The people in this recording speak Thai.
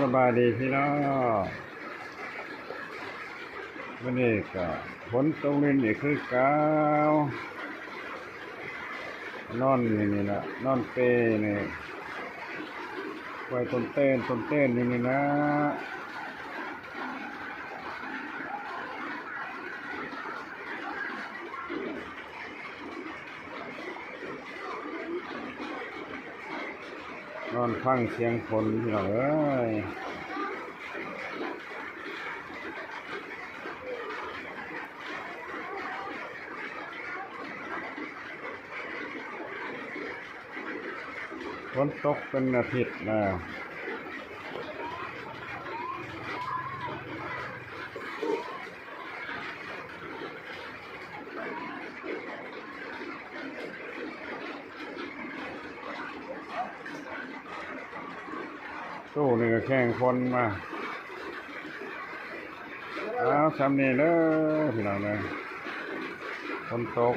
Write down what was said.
สบายดีพี่น้องวันนี้ก็ฝนตกนี่คือเก่านอนนี่นะนอนเปนี่ไว้ต้นเต้นนี่นะนอนฟังเสียงฝนพี่น้องเอ้ยฝนตกเป็นอาทิตย์แล้วตู้นี่ก็แข่งคนมาเอาซ้ำนี่เลยพี่น้องเลยฝนตก